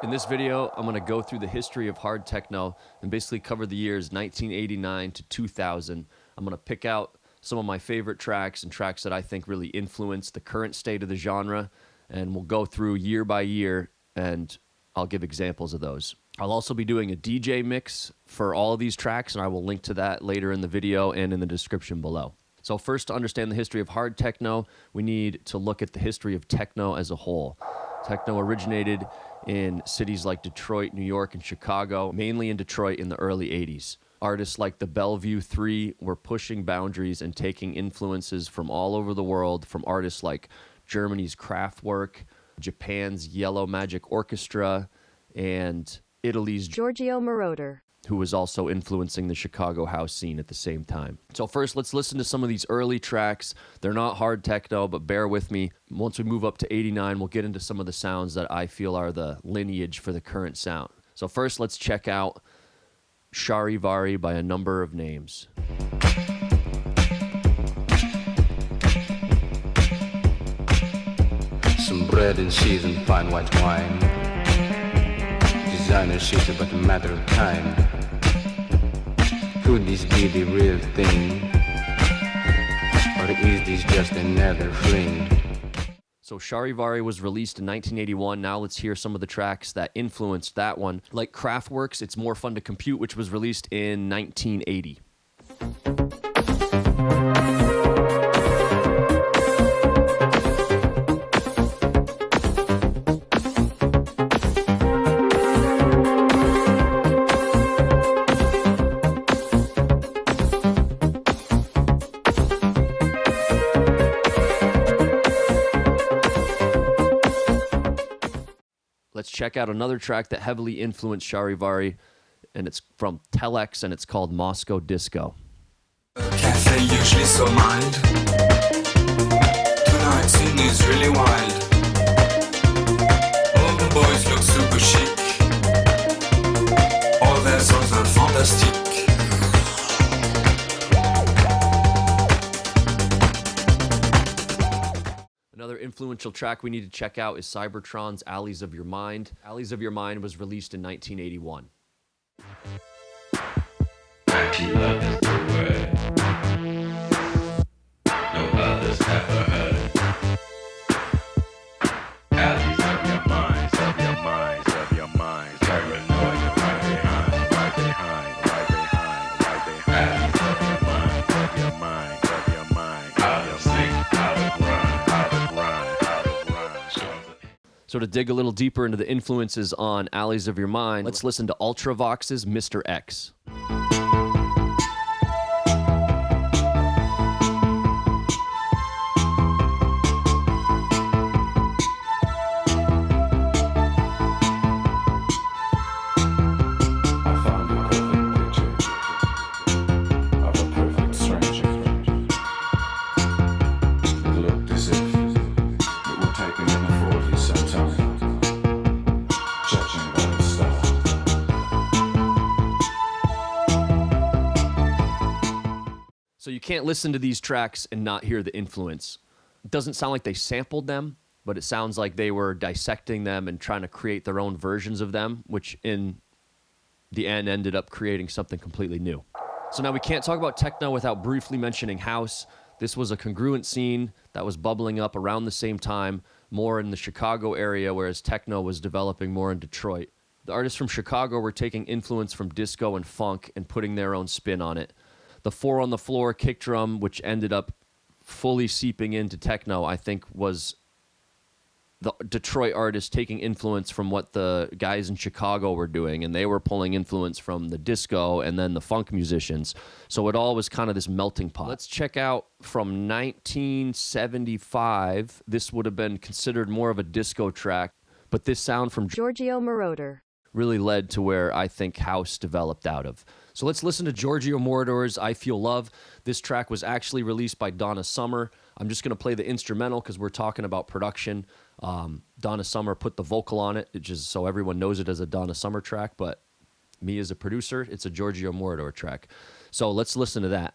In this video, I'm going to go through the history of hard techno and basically cover the years 1989 to 2000. I'm going to pick out some of my favorite tracks and tracks that I think really influence the current state of the genre, and we'll go through year by year and I'll give examples of those. I'll also be doing a DJ mix for all of these tracks, and I will link to that later in the video and in the description below. So first, to understand the history of hard techno, we need to look at the history of techno as a whole. Techno originated in cities like Detroit, New York, and Chicago, mainly in Detroit in the early 80s. Artists like the Bellevue Three were pushing boundaries and taking influences from all over the world, from artists like Germany's Kraftwerk, Japan's Yellow Magic Orchestra, and Italy's Giorgio Moroder, who was also influencing the Chicago house scene at the same time. So first, let's listen to some of these early tracks. They're not hard techno, but bear with me. Once we move up to 89, we'll get into some of the sounds that I feel are the lineage for the current sound. So first, let's check out Charivari by A Number of Names. Some bread and cheese and fine white wine. Designer shit about a matter of time. Could this be the real thing? Or is this just another fling? So Charivari was released in 1981. Now let's hear some of the tracks that influenced that one. Like Kraftwerk's It's More Fun to Compute, which was released in 1980. Let's check out another track that heavily influenced Charivari, and it's from Telex, and it's called Moscow Disco. Cafe usually so mild. Tonight scene is really wild. All the boys look super chic. All their songs are fantastic. Another influential track we need to check out is Cybertron's Alleys of Your Mind. Alleys of Your Mind was released in 1981. IP love is the word no others ever heard. Alleys of your minds, of your minds, of your minds. Paranoia, right behind, right behind, right behind, right behind. Alleys of your minds, of your minds, of your mind. Out of sync, out of rhyme, out of rhyme, out of rhyme. So to dig a little deeper into the influences on Alleys of Your Mind, let's listen to Ultravox's Mr. X. So you can't listen to these tracks and not hear the influence. It doesn't sound like they sampled them, but it sounds like they were dissecting them and trying to create their own versions of them, which in the end ended up creating something completely new. So now we can't talk about techno without briefly mentioning house. This was a congruent scene that was bubbling up around the same time, more in the Chicago area, whereas techno was developing more in Detroit. The artists from Chicago were taking influence from disco and funk and putting their own spin on it. The 4 on the floor kick drum, which ended up fully seeping into techno, I think was the Detroit artists taking influence from what the guys in Chicago were doing, and they were pulling influence from the disco and then the funk musicians. So it all was kind of this melting pot. Let's check out from 1975. This would have been considered more of a disco track, but this sound from Giorgio Moroder really led to where I think house developed out of. So let's listen to Giorgio Moroder's I Feel Love. This track was actually released by Donna Summer. I'm just going to play the instrumental because we're talking about production. Donna Summer put the vocal on it, just so everyone knows it as a Donna Summer track, but me as a producer, it's a Giorgio Moroder track. So let's listen to that.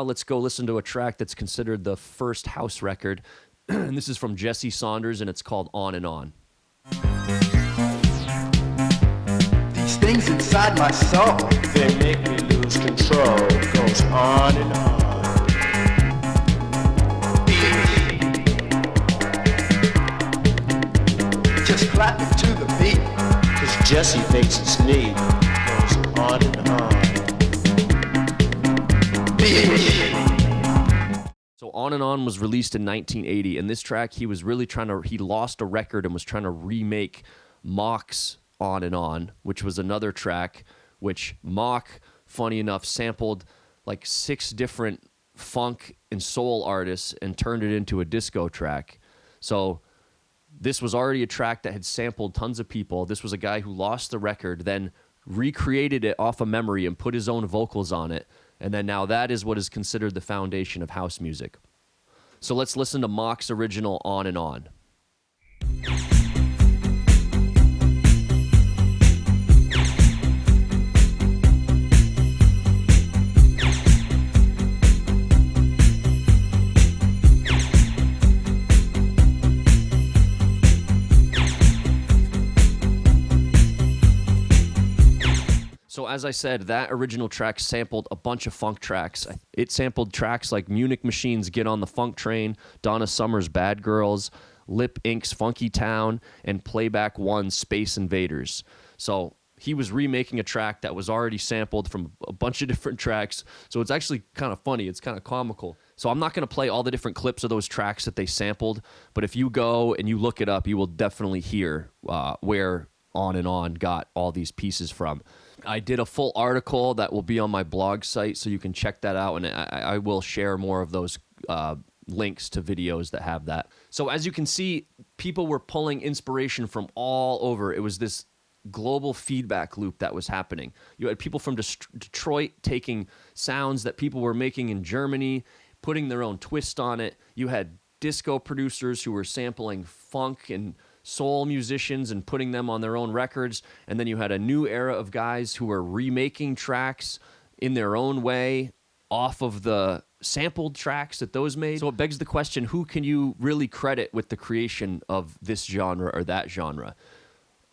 let's go listen to a track that's considered the first house record. And this is from Jesse Saunders, and it's called On and On. These things inside my soul, They make me lose control. Goes on and on. just clapping to the beat. Cause Jesse thinks it's neat. Goes on and on. So On and On was released in 1980, and this track, he lost a record and was trying to remake Mock's On and On, which was another track which Mock, funny enough, sampled like 6 different funk and soul artists and turned it into a disco track. So this was already a track that had sampled tons of people. This was a guy who lost the record, then recreated it off of memory and put his own vocals on it. And then now that is what is considered the foundation of house music. So let's listen to Mock's original On and On. So as I said, that original track sampled a bunch of funk tracks. It sampled tracks like Munich Machine's Get on the Funk Train, Donna Summer's Bad Girls, Lip Inc.'s Funky Town, and Playback One's Space Invaders. So he was remaking a track that was already sampled from a bunch of different tracks. So it's actually kind of funny. It's kind of comical. So I'm not going to play all the different clips of those tracks that they sampled, but if you go and you look it up, you will definitely hear where On and On got all these pieces from. I did a full article that will be on my blog site, so you can check that out, and I will share more of those links to videos that have that. So as you can see, people were pulling inspiration from all over. It was this global feedback loop that was happening. You had people from Detroit taking sounds that people were making in Germany, putting their own twist on it. You had disco producers who were sampling funk and soul musicians and putting them on their own records. And then you had a new era of guys who were remaking tracks in their own way off of the sampled tracks that those made. So it begs the question, who can you really credit with the creation of this genre or that genre?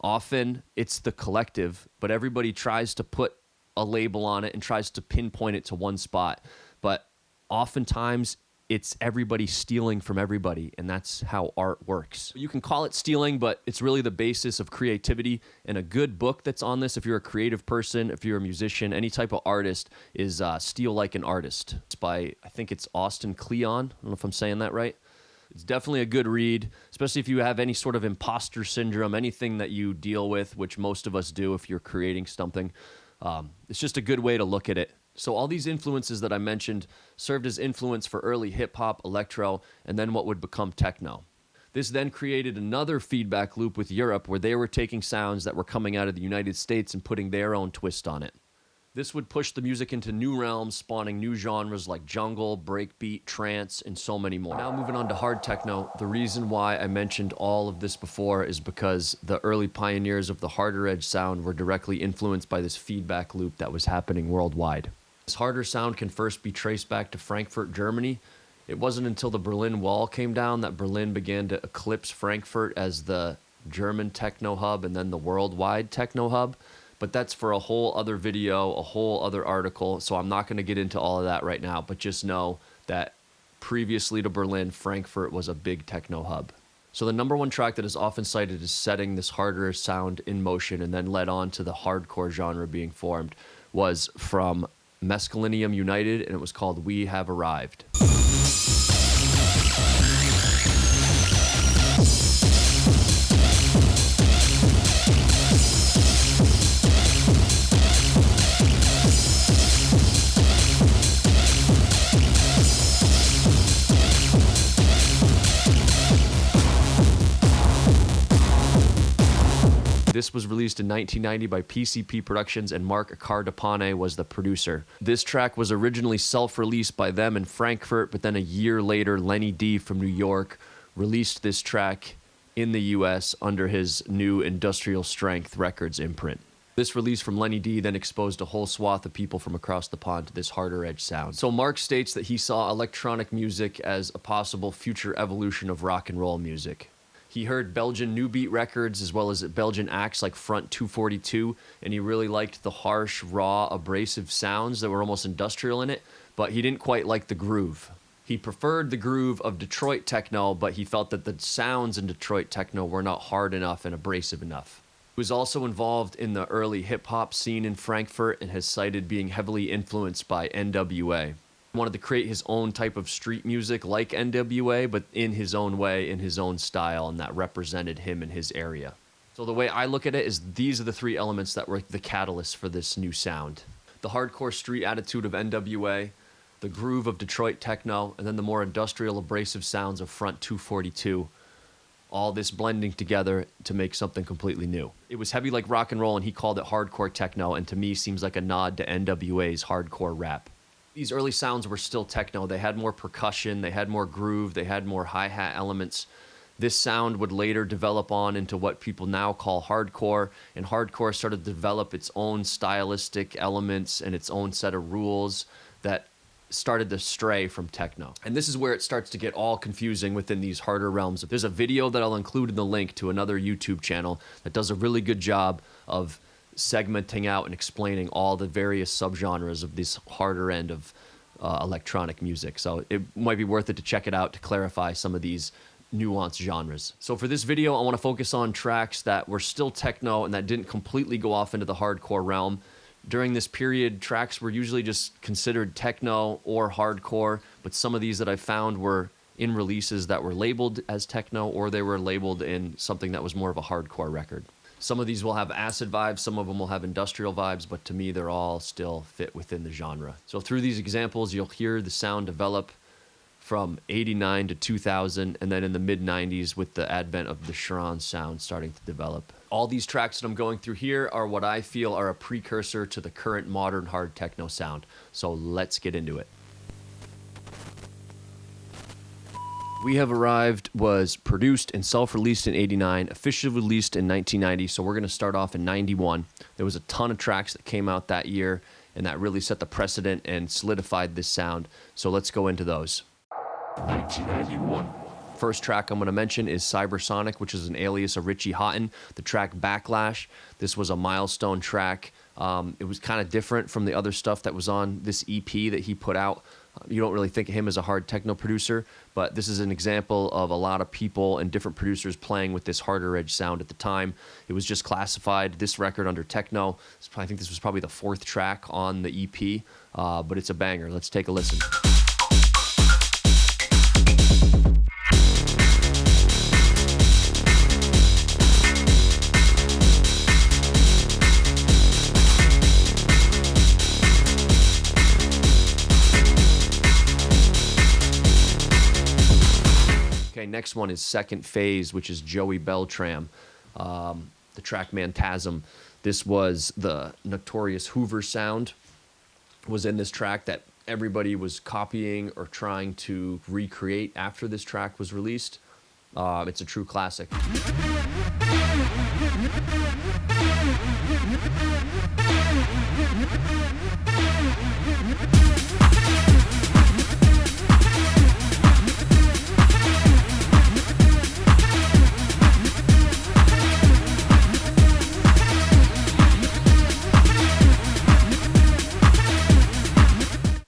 Often it's the collective, but everybody tries to put a label on it and tries to pinpoint it to one spot. But oftentimes it's everybody stealing from everybody, and that's how art works. You can call it stealing, but it's really the basis of creativity, and a good book that's on this, if you're a creative person, if you're a musician, any type of artist, is Steal Like an Artist. It's by, I think it's Austin Kleon. I don't know if I'm saying that right. It's definitely a good read, especially if you have any sort of imposter syndrome, anything that you deal with, which most of us do if you're creating something. It's just a good way to look at it. So all these influences that I mentioned served as influence for early hip-hop, electro, and then what would become techno. This then created another feedback loop with Europe where they were taking sounds that were coming out of the United States and putting their own twist on it. This would push the music into new realms, spawning new genres like jungle, breakbeat, trance, and so many more. Now moving on to hard techno, the reason why I mentioned all of this before is because the early pioneers of the harder edge sound were directly influenced by this feedback loop that was happening worldwide. This harder sound can first be traced back to Frankfurt, Germany. It wasn't until the Berlin Wall came down that Berlin began to eclipse Frankfurt as the German techno hub and then the worldwide techno hub. But that's for a whole other video, a whole other article, so I'm not going to get into all of that right now, but just know that previously to Berlin, Frankfurt was a big techno hub. So the number one track that is often cited as setting this harder sound in motion and then led on to the hardcore genre being formed was from Mescalinium United, and it was called We Have Arrived. This was released in 1990 by PCP Productions, and Mark Cardapane was the producer. This track was originally self-released by them in Frankfurt, but then a year later, Lenny D from New York released this track in the US under his new Industrial Strength Records imprint. This release from Lenny D then exposed a whole swath of people from across the pond to this harder edge sound. So Mark states that he saw electronic music as a possible future evolution of rock and roll music. He heard Belgian new beat records as well as Belgian acts like Front 242, and he really liked the harsh, raw, abrasive sounds that were almost industrial in it, but he didn't quite like the groove. He preferred the groove of Detroit techno, but he felt that the sounds in Detroit techno were not hard enough and abrasive enough. He was also involved in the early hip-hop scene in Frankfurt and has cited being heavily influenced by NWA. He wanted to create his own type of street music like NWA, but in his own way, in his own style, and that represented him in his area. So the way I look at it is these are the three elements that were the catalyst for this new sound. The hardcore street attitude of NWA, the groove of Detroit techno, and then the more industrial abrasive sounds of Front 242. All this blending together to make something completely new. It was heavy like rock and roll, and he called it hardcore techno, and to me seems like a nod to NWA's hardcore rap. These early sounds were still techno. They had more percussion, they had more groove, they had more hi-hat elements. This sound would later develop on into what people now call hardcore, and hardcore started to develop its own stylistic elements and its own set of rules that started to stray from techno. And this is where it starts to get all confusing within these harder realms. There's a video that I'll include in the link to another YouTube channel that does a really good job of segmenting out and explaining all the various subgenres of this harder end of electronic music. So it might be worth it to check it out to clarify some of these nuanced genres. So for this video, I want to focus on tracks that were still techno and that didn't completely go off into the hardcore realm. During this period, tracks were usually just considered techno or hardcore, but some of these that I found were in releases that were labeled as techno, or they were labeled in something that was more of a hardcore record. Some of these will have acid vibes, some of them will have industrial vibes, but to me, they're all still fit within the genre. So through these examples, you'll hear the sound develop from 89 to 2000, and then in the mid-90s with the advent of the Schranz sound starting to develop. All these tracks that I'm going through here are what I feel are a precursor to the current modern hard techno sound. So let's get into it. We Have Arrived was produced and self-released in 89, officially released in 1990, so we're going to start off in 91. There was a ton of tracks that came out that year, and that really set the precedent and solidified this sound. So let's go into those. 1991. First track I'm going to mention is Cybersonic, which is an alias of Richie Houghton. The track Backlash. This was a milestone track. It was kind of different from the other stuff that was on this EP that he put out. You don't really think of him as a hard techno producer, but this is an example of a lot of people and different producers playing with this harder edge sound at the time. It was just classified, this record, under techno. I think this was probably the fourth track on the EP, but it's a banger. Let's take a listen. Next one is Second Phase, which is Joey Beltram, the track Mantasm. This was the notorious Hoover sound, was in this track that everybody was copying or trying to recreate after this track was released. It's a true classic.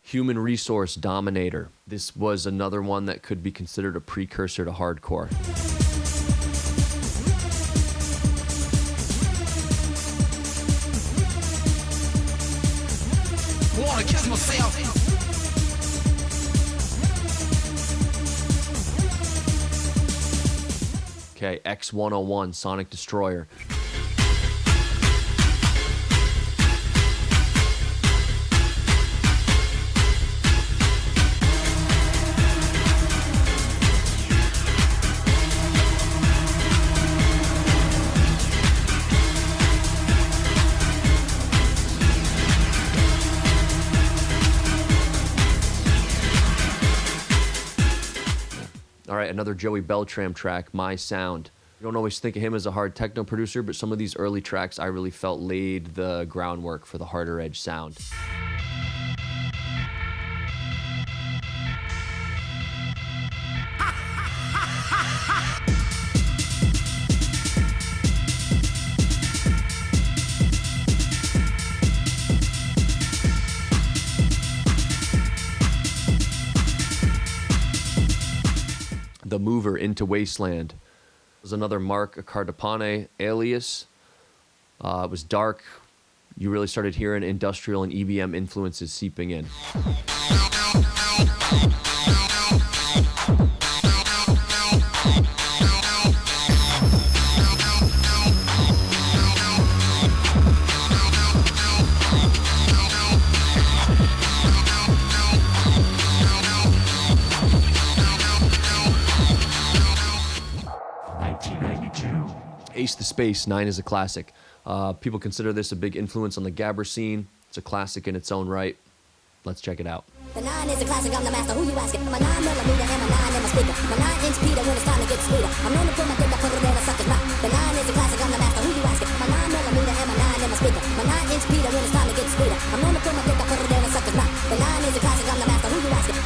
Human Resource Dominator. This was another one that could be considered a precursor to hardcore. Wanna kiss myself. Okay, X101, Sonic Destroyer. All right, another Joey Beltram track, My Sound. You don't always think of him as a hard techno producer, but some of these early tracks I really felt laid the groundwork for the harder edge sound. The Mover into Wasteland was another Mark Cardapane alias. It was dark. You really started hearing industrial and EBM influences seeping in. Ace the Space, 9 is a classic. People consider this a big influence on the gabber scene. It's a classic in its own right. Let's check it out. The 9 is a classic, I'm the master, who you asking? I'm a 9 millimeter and my 9 in my speaker. My 9-inch Peter when it's time to get sweeter. I'm known to put my dick up, put it in a sucker's mouth. The 9 is a classic, I'm the master, who you asking? My 9 millimeter and my 9 in my speaker. My 9-inch Peter when it's time to get sweeter. I'm known to put my dick up, put it in a sucker's mouth. The 9 is a classic, I'm the master, who you asking?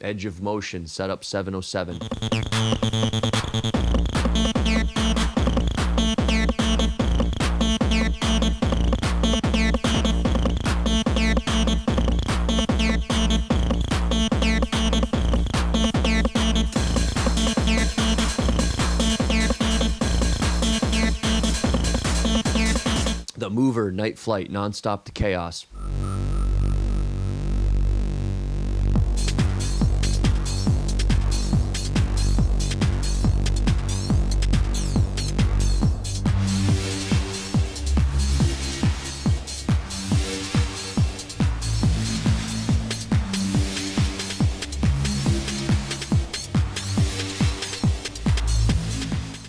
Edge of Motion, setup 707. The Mover, Night Flight, Nonstop to Chaos.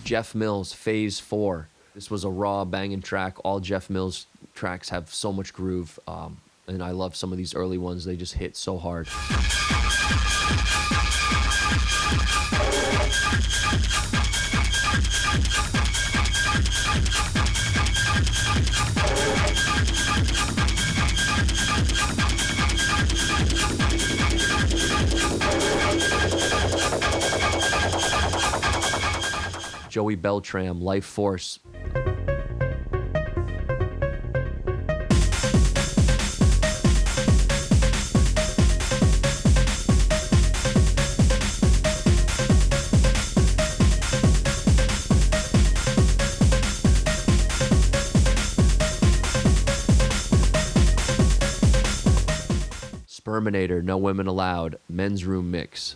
Jeff Mills, Phase 4. This was a raw, banging track. All Jeff Mills tracks have so much groove, and I love some of these early ones. They just hit so hard. Joey Beltram, Life Force. Sperminator, No Women Allowed, Men's Room Mix.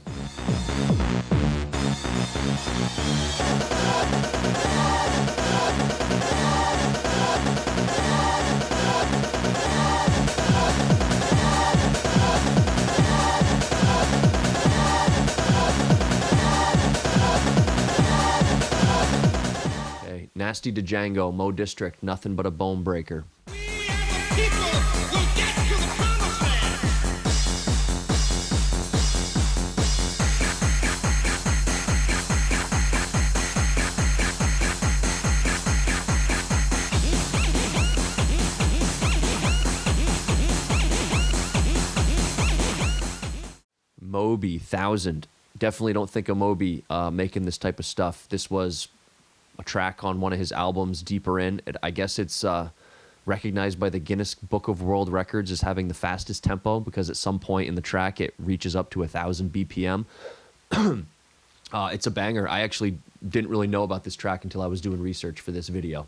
Okay, Nasty to Django, Mo District, Nothing But a Bone Breaker. Moby, 1000. Definitely don't think of Moby making this type of stuff. This was a track on one of his albums, Deeper In. I guess it's recognized by the Guinness Book of World Records as having the fastest tempo because at some point in the track it reaches up to 1,000 BPM. It's a banger. I actually didn't really know about this track until I was doing research for this video.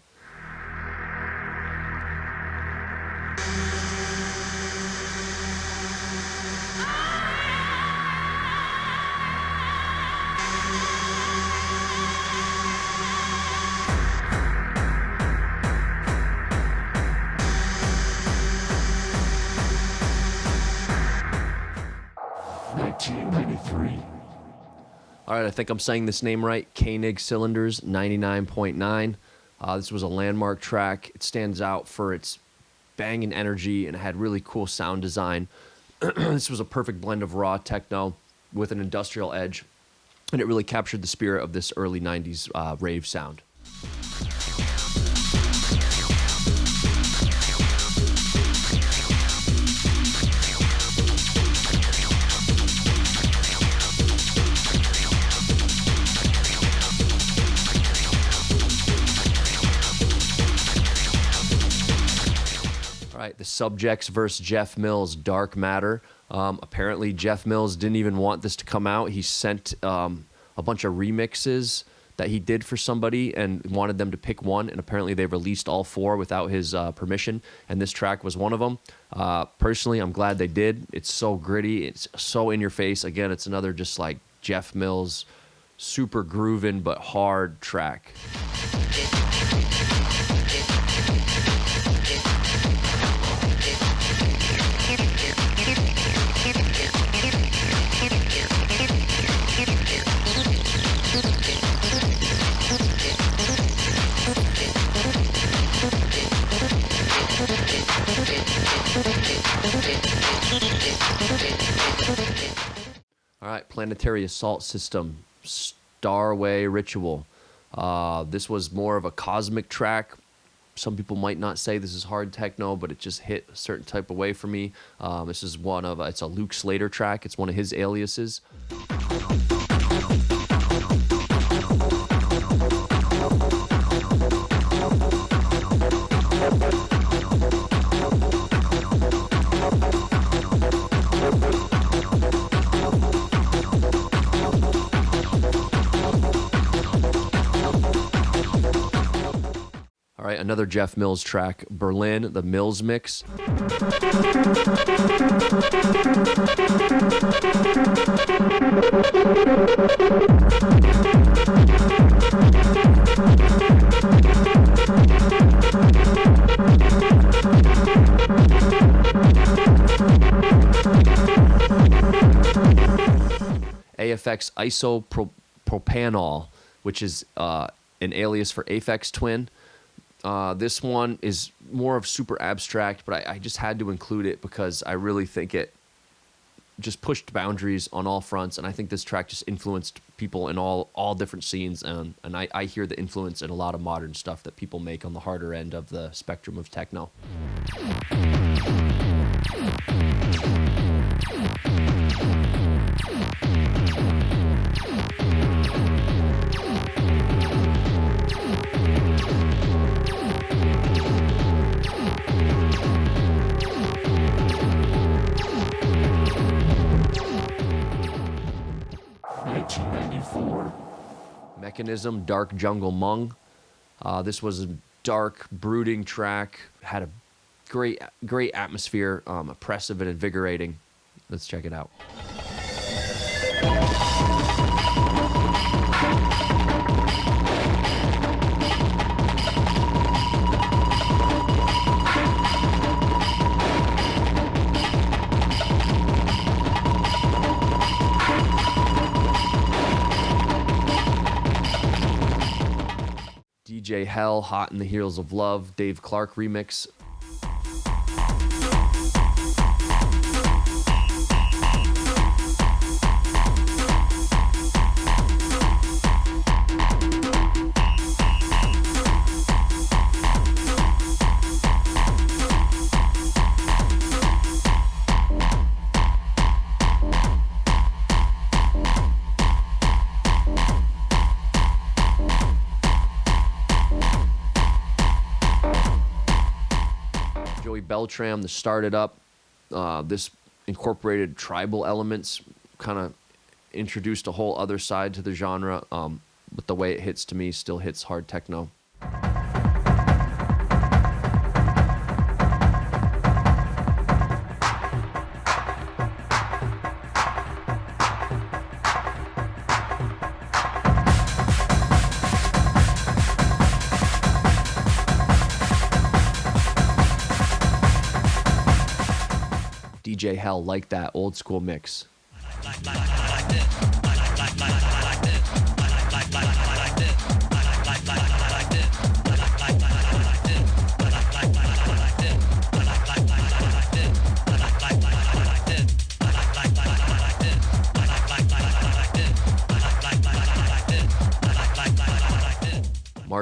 All right, I think I'm saying this name right. Koenig Cylinders, 99.9. This was a landmark track. It stands out for its banging energy and it had really cool sound design. This was a perfect blend of raw techno with an industrial edge, and it really captured the spirit of this early 90s rave sound. The Subjects versus Jeff Mills, Dark Matter. Apparently, Jeff Mills didn't even want this to come out. He sent a bunch of remixes that he did for somebody and wanted them to pick one, and apparently they released all 4 without his permission, and this track was one of them. Personally, I'm glad they did. It's so gritty. It's so in your face. Again, it's another just like Jeff Mills, super groovin' but hard track. All right, Planetary Assault System, Starway Ritual. This was more of a cosmic track. Some people might not say this is hard techno, but it just hit a certain type of way for me. This is it's a Luke Slater track. It's one of his aliases. All right, another Jeff Mills track, Berlin, the Mills Mix. AFX isopropanol, which is an alias for Aphex Twin. This one is more of super abstract, but I just had to include it because I really think it just pushed boundaries on all fronts, and I think this track just influenced people in all different scenes, and I hear the influence in a lot of modern stuff that people make on the harder end of the spectrum of techno. 1994. Mechanism, Dark Jungle Mung. This was a dark, brooding track. Had a great atmosphere, oppressive and invigorating. Let's check it out. DJ Hell, Hot in the Heels of Love, Dave Clark remix. Beltram, the Start It Up. This incorporated tribal elements, kind of introduced a whole other side to the genre, but the way it hits to me still hits hard techno. DJ Hell, like that old school mix.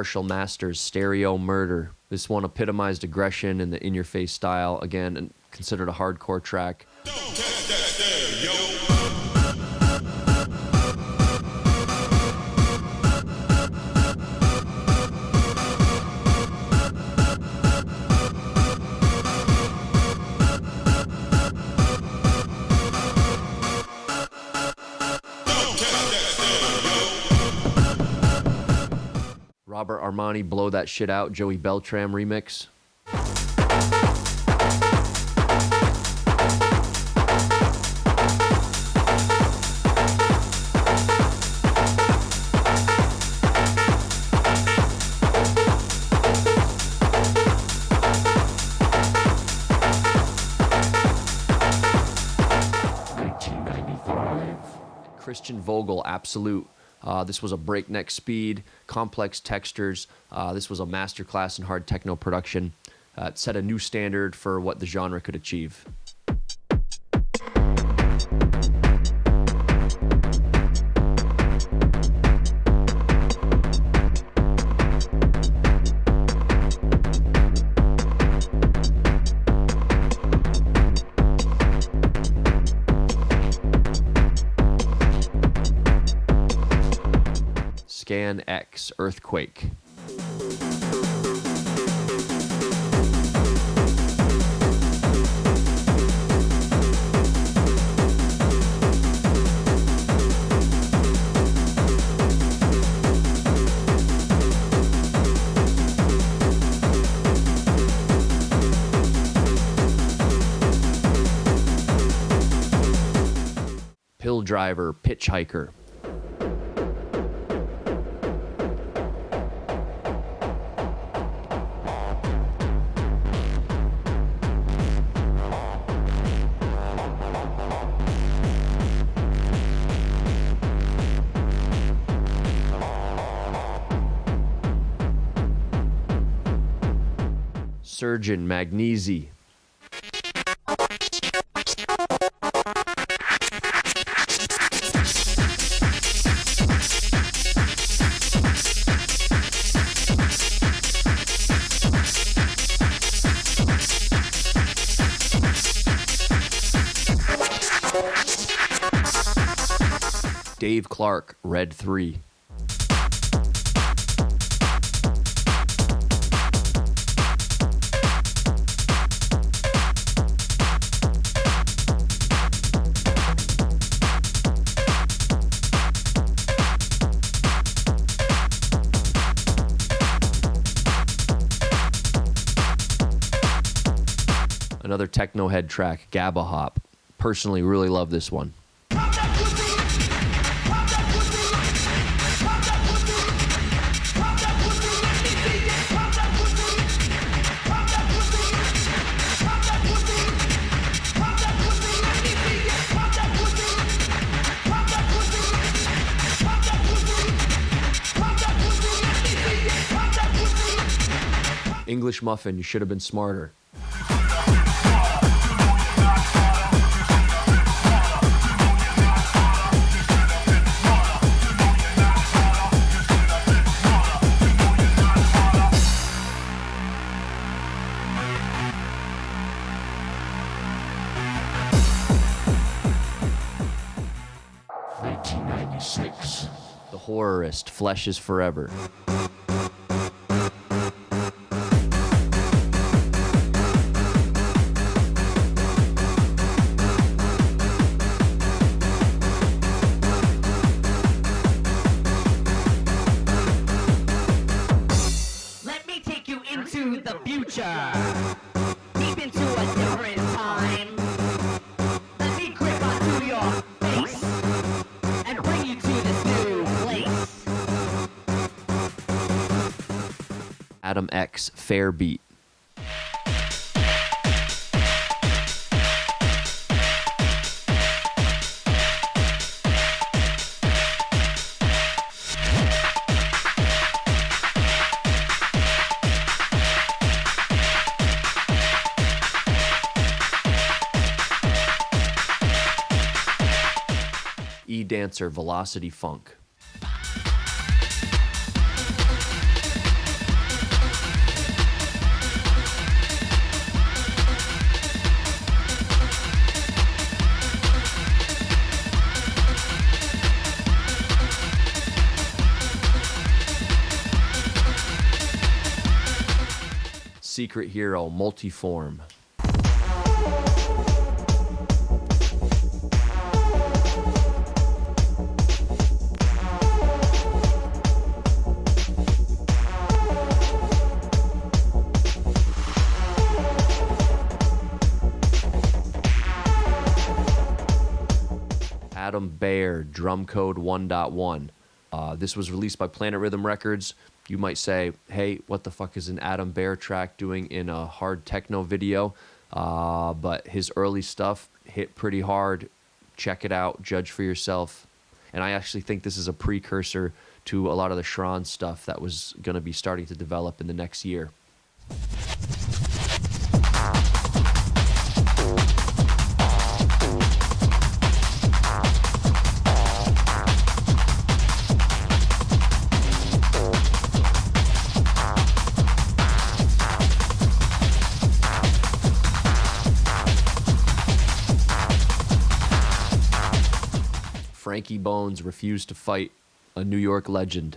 Marshall Masters' Stereo Murder. This one epitomized aggression in the in-your-face style, again, and considered a hardcore track. Robert Armani, Blow That Shit Out, Joey Beltram remix. Christian Vogel, Absolute. This was a breakneck speed, complex textures. This was a masterclass in hard techno production. It set a new standard for what the genre could achieve. Scan X, Earthquake. Pill Driver, Pitch Hiker. Surgeon, Magnesi. Dave Clark, Red 3. Another techno head track, Gabba Hop. Personally, really love this one. English Muffin, You Should Have Been Smarter. The Horrorist, Flesh is Forever. Let me take you into the future, deep into a different time. Let me grip onto your face and bring you to this new place. Adam X, Fair Beat. E-Dancer, Velocity Funk. Secret Hero, Multiform. Adam Bear, Drum Code 1.1. This was released by Planet Rhythm Records. You might say, hey, what the fuck is an Adam Bear track doing in a hard techno video? But his early stuff hit pretty hard. Check it out, judge for yourself. And I actually think this is a precursor to a lot of the Schranz stuff that was going to be starting to develop in the next year. Frankie Bones refused to fight a New York legend.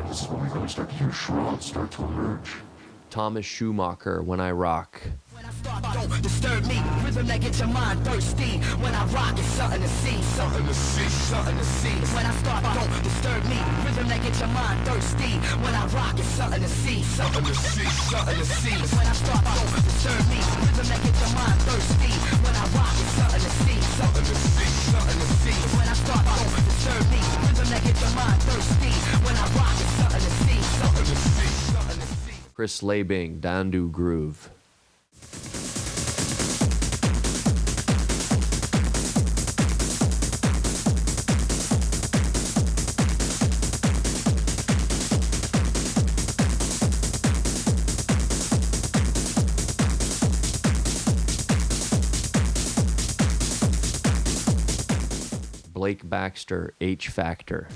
This is when we're going to start to hear Schranz start to emerge. Thomas Schumacher, When I Rock. When I start, don't disturb me. Rhythm that gets your mind thirsty. When I rock, it's something to see. Something to see, something to see. When I start, don't disturb me. Rhythm that gets your mind thirsty. When I rock, it's something to see. Something to see, something to see. When I start, don't disturb me. Rhythm that gets your mind thirsty. When I rock, it's something to see. Something to see, something to see. When I start, don't disturb me. Rhythm that gets your mind thirsty. When I rock, it's something to see. Something to see, something to see. Chris Labing, Dandu Groove. Blake Baxter, H Factor.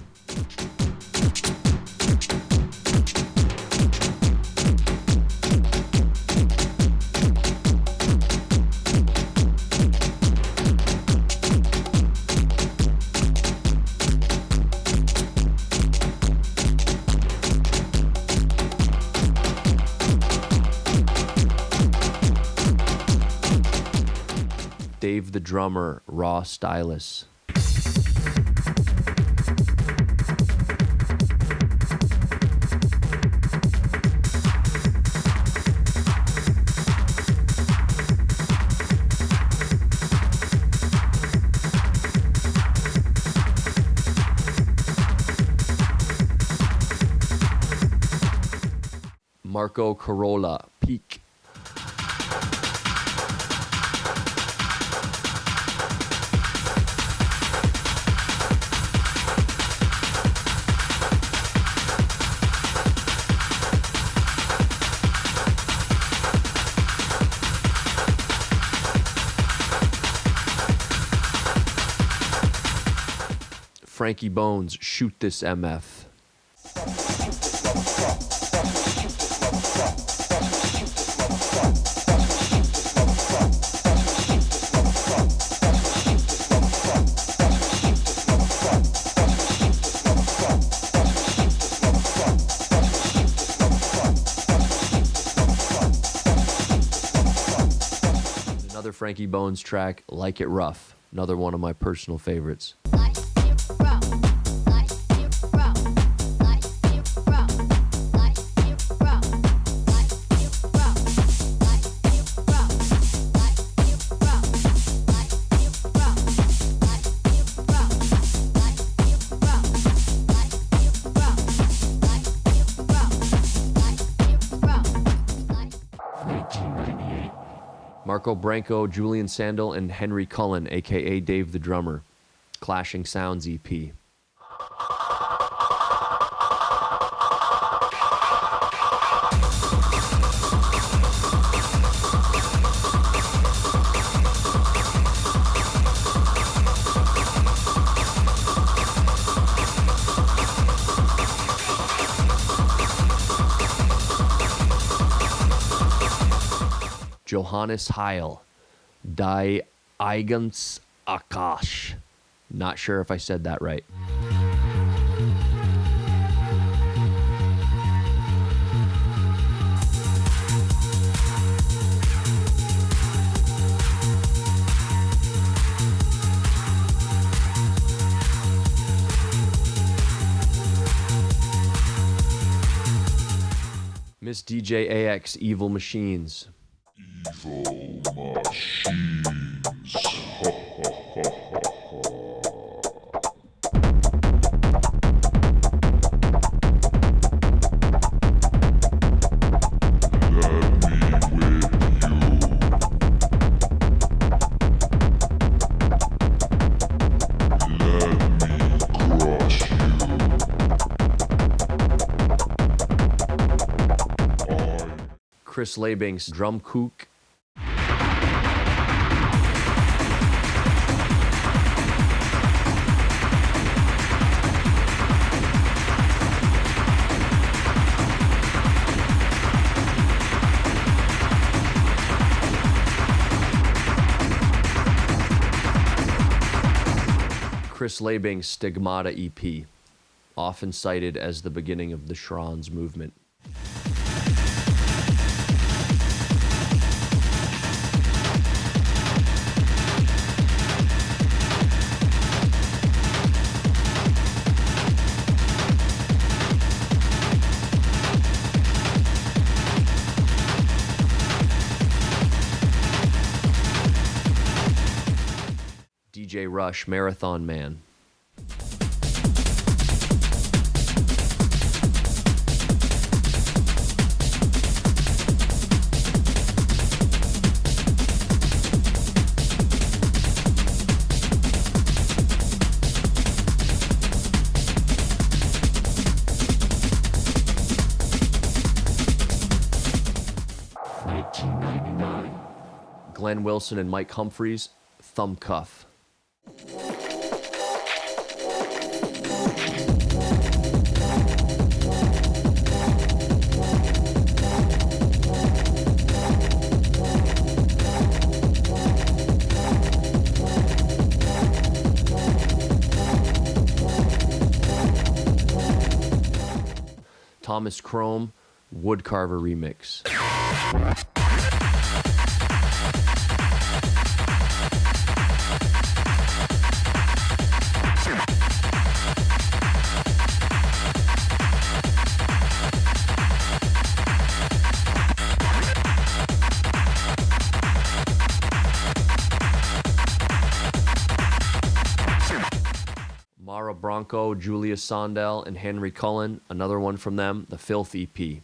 Dave the Drummer, Raw Stylus. Marco Corolla, Peak. Frankie Bones, Shoot This MF. Another Frankie Bones track, Like It Rough. Another one of my personal favorites. Marco Branco, Julian Sandel, and Henry Cullen, a.k.a. Dave the Drummer. Clashing Sounds EP. Johannes Heil, Die Eigens Akash. Not sure if I said that right. Miss DJ AX, Evil Machines. Evil machines. Ha ha ha ha ha. Chris Labink's Drum Kook. Chris Labink's Stigmata EP, often cited as the beginning of the Schranz movement. DJ Rush, Marathon Man. Glenn Wilson and Mike Humphreys, Thumb Cuff. Thomas Chrome, Woodcarver Remix. Mara Bronco, Julia Sondel, and Henry Cullen, another one from them, the Filth EP.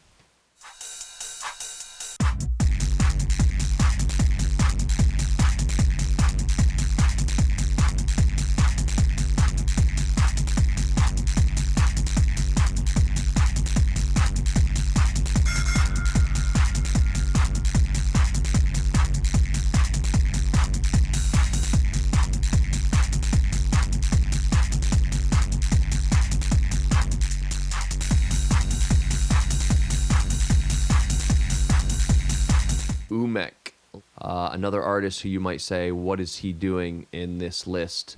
Umek, another artist who you might say, what is he doing in this list?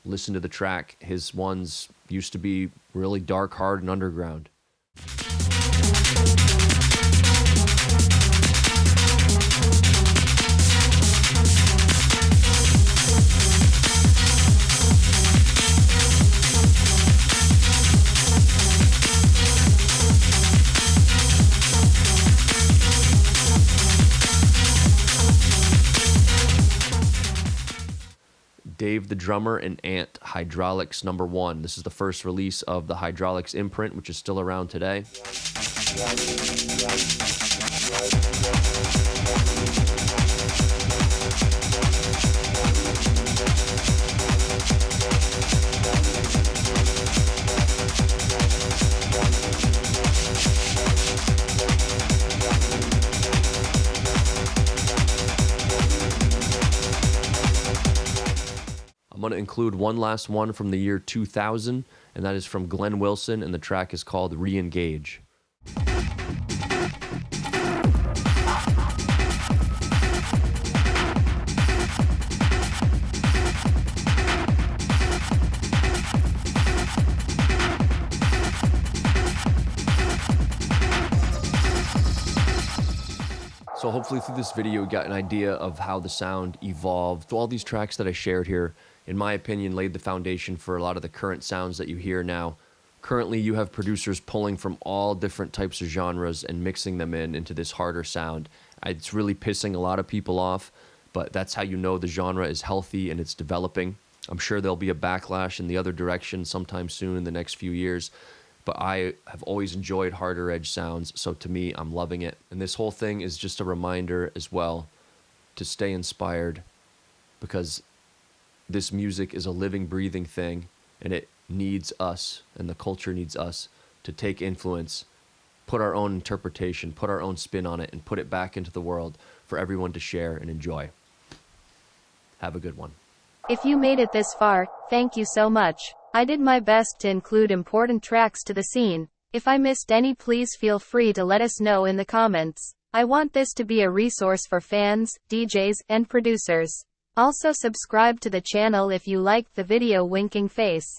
Listen to the track. His ones used to be really dark, hard, and underground. Dave the Drummer and Ant, Hydraulics #1. This is the first release of the Hydraulics imprint, which is still around today. I'm going to include one last one from the year 2000, and that is from Glenn Wilson, and the track is called Re-Engage. So hopefully through this video, you got an idea of how the sound evolved. All these tracks that I shared here, in my opinion, laid the foundation for a lot of the current sounds that you hear now. Currently, you have producers pulling from all different types of genres and mixing them into this harder sound. It's really pissing a lot of people off, but that's how you know the genre is healthy and it's developing. I'm sure there'll be a backlash in the other direction sometime soon in the next few years, but I have always enjoyed harder edge sounds, so to me, I'm loving it. And this whole thing is just a reminder as well to stay inspired, because this music is a living, breathing thing, and it needs us, and the culture needs us to take influence, put our own interpretation, put our own spin on it, and put it back into the world for everyone to share and enjoy. Have a good one. If you made it this far, thank you so much. I did my best to include important tracks to the scene. If I missed any, please feel free to let us know in the comments. I want this to be a resource for fans, DJs, and producers. Also subscribe to the channel if you liked the video. Winking face.